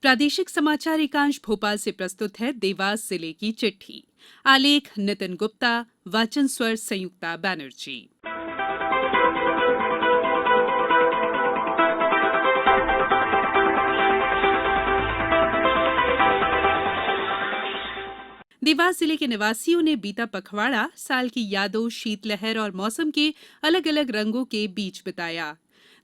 प्रादेशिक समाचार एकांश भोपाल से प्रस्तुत है देवास जिले की चिट्ठी। आलेख नितिन गुप्ता, वाचन स्वर संयुक्ता बनर्जी। देवास जिले के निवासियों ने बीता पखवाड़ा साल की यादों, शीतलहर और मौसम के अलग अलग रंगों के बीच बिताया।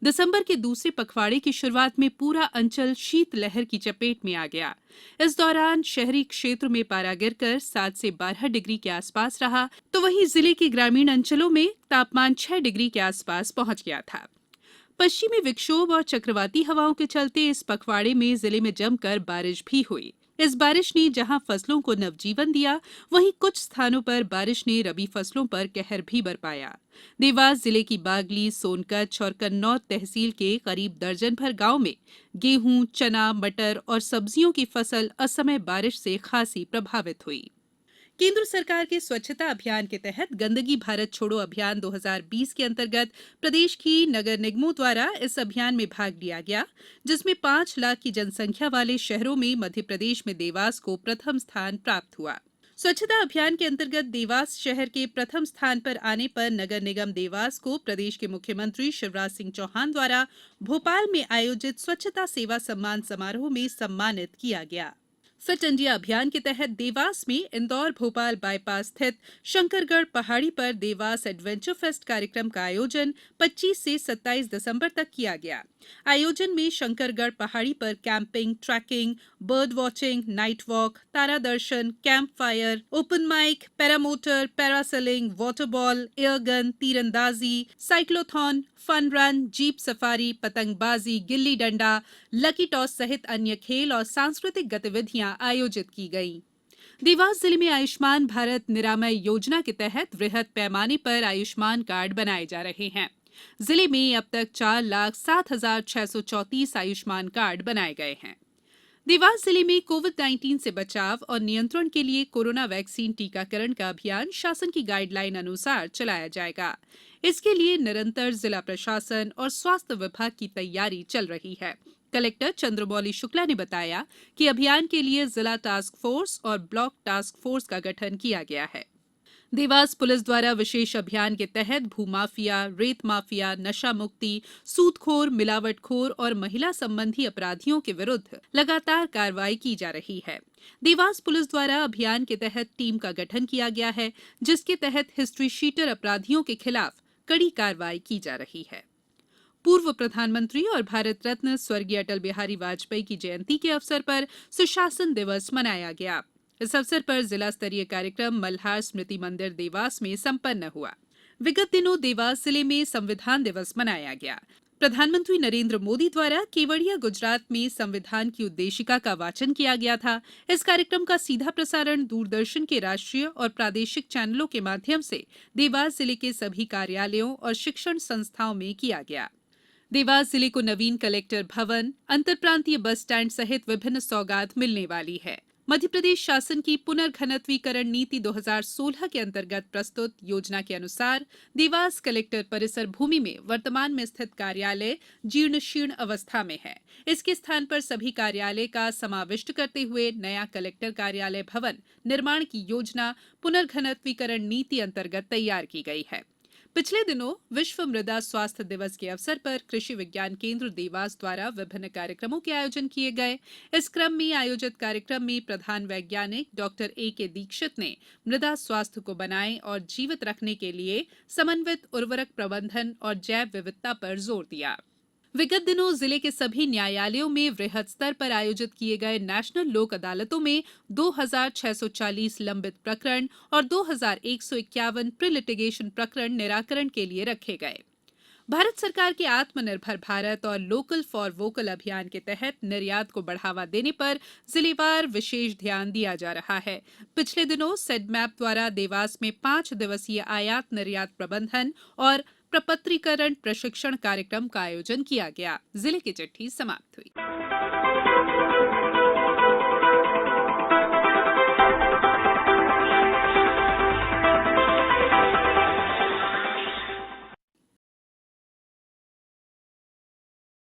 दिसंबर के दूसरे पखवाड़े की शुरुआत में पूरा अंचल शीतलहर की चपेट में आ गया। इस दौरान शहरी क्षेत्र में पारा गिरकर 7 से 12 डिग्री के आसपास रहा, तो वहीं जिले के ग्रामीण अंचलों में तापमान 6 डिग्री के आसपास पहुंच गया था। पश्चिमी विक्षोभ और चक्रवाती हवाओं के चलते इस पखवाड़े में जिले में जमकर बारिश भी हुई। इस बारिश ने जहां फसलों को नवजीवन दिया, वहीं कुछ स्थानों पर बारिश ने रबी फसलों पर कहर भी बरपाया। देवास जिले की बागली, सोनकच्छ और कन्नौद तहसील के करीब दर्जन भर गांव में गेहूं, चना, मटर और सब्जियों की फसल असमय बारिश से खासी प्रभावित हुई। केंद्र सरकार के स्वच्छता अभियान के तहत गंदगी भारत छोड़ो अभियान 2020 के अंतर्गत प्रदेश की नगर निगमों द्वारा इस अभियान में भाग लिया गया, जिसमें 5 लाख की जनसंख्या वाले शहरों में मध्य प्रदेश में देवास को प्रथम स्थान प्राप्त हुआ। स्वच्छता अभियान के अंतर्गत देवास शहर के प्रथम स्थान पर आने पर नगर निगम देवास को प्रदेश के मुख्यमंत्री शिवराज सिंह चौहान द्वारा भोपाल में आयोजित स्वच्छता सेवा सम्मान समारोह में सम्मानित किया गया। फिट इंडिया अभियान के तहत देवास में इंदौर भोपाल बाईपास स्थित शंकरगढ़ पहाड़ी पर देवास एडवेंचर फेस्ट कार्यक्रम का आयोजन 25 से 27 दिसंबर तक किया गया। आयोजन में शंकरगढ़ पहाड़ी पर camping, trekking, bird watching, night walk, तारा दर्शन, campfire, open mic, paramotor, parasailing, water ball, airgun, तीरंदाजी, cyclothon, fun run, jeep safari, पतंगबाजी, गिल्ली डंडा, लकी टॉस सहित अन्य खेल और सांस्कृतिक गतिविधियां आयोजित की गईं। देवास जिले में आयुष्मान भारत निरामय योजना के तहत वृहद पैमाने पर आयुष्मान कार्ड बनाए जा रहे हैं। जिले में अब तक 4,07,634 आयुष्मान कार्ड बनाए गए हैं। देवास जिले में कोविड-19 से बचाव और नियंत्रण के लिए कोरोना वैक्सीन टीकाकरण का अभियान शासन की गाइडलाइन अनुसार चलाया जाएगा। इसके लिए निरंतर जिला प्रशासन और स्वास्थ्य विभाग की तैयारी चल रही है। कलेक्टर चंद्रमौली शुक्ला ने बताया कि अभियान के लिए जिला टास्क फोर्स और ब्लॉक टास्क फोर्स का गठन किया गया है। देवास पुलिस द्वारा विशेष अभियान के तहत भूमाफिया, रेत माफिया, नशा मुक्ति, सूदखोर, मिलावटखोर और महिला संबंधी अपराधियों के विरुद्ध लगातार कार्रवाई की जा रही है। देवास पुलिस द्वारा अभियान के तहत टीम का गठन किया गया है, जिसके तहत हिस्ट्री शीटर अपराधियों के खिलाफ कड़ी कार्रवाई की जा रही है। पूर्व प्रधानमंत्री और भारत रत्न स्वर्गीय अटल बिहारी वाजपेयी की जयंती के अवसर पर सुशासन दिवस मनाया गया। इस अवसर पर जिला स्तरीय कार्यक्रम मल्हार स्मृति मंदिर देवास में संपन्न हुआ। विगत दिनों देवास जिले में संविधान दिवस मनाया गया। प्रधानमंत्री नरेंद्र मोदी द्वारा केवड़िया गुजरात में संविधान की उद्देशिका का वाचन किया गया था। इस कार्यक्रम का सीधा प्रसारण दूरदर्शन के राष्ट्रीय और प्रादेशिक चैनलों के माध्यम से देवास जिले के सभी कार्यालयों और शिक्षण संस्थाओं में किया गया। देवास जिले को नवीन कलेक्टर भवन, अंतरप्रांतीय बस स्टैंड सहित विभिन्न सौगात मिलने वाली है। मध्य प्रदेश शासन की पुनर्घनत्वीकरण नीति 2016 के अंतर्गत प्रस्तुत योजना के अनुसार देवास कलेक्टर परिसर भूमि में वर्तमान में स्थित कार्यालय जीर्ण शीर्ण अवस्था में है। इसके स्थान पर सभी कार्यालय का समाविष्ट करते हुए नया कलेक्टर कार्यालय भवन निर्माण की योजना पुनर्घनत्वीकरण नीति अंतर्गत तैयार की गई है। पिछले दिनों विश्व मृदा स्वास्थ्य दिवस के अवसर पर कृषि विज्ञान केंद्र देवास द्वारा विभिन्न कार्यक्रमों के आयोजन किए गए। इस क्रम में आयोजित कार्यक्रम में प्रधान वैज्ञानिक डॉक्टर A.K. दीक्षित ने मृदा स्वास्थ्य को बनाए और जीवित रखने के लिए समन्वित उर्वरक प्रबंधन और जैव विविधता पर जोर दिया। विगत दिनों जिले के सभी न्यायालयों में वृहद स्तर पर आयोजित किए गए नेशनल लोक अदालतों में 2,640 लंबित प्रकरण और 2,151 प्री लिटिगेशन प्रकरण निराकरण के लिए रखे गए। भारत सरकार के आत्मनिर्भर भारत और लोकल फॉर वोकल अभियान के तहत निर्यात को बढ़ावा देने पर जिलेवार विशेष ध्यान दिया जा रहा है। पिछले दिनों सेडमैप द्वारा देवास में 5 दिवसीय आयात निर्यात प्रबंधन और प्रपत्रीकरण प्रशिक्षण कार्यक्रम का आयोजन किया गया। जिले की चिट्ठी समाप्त हुई।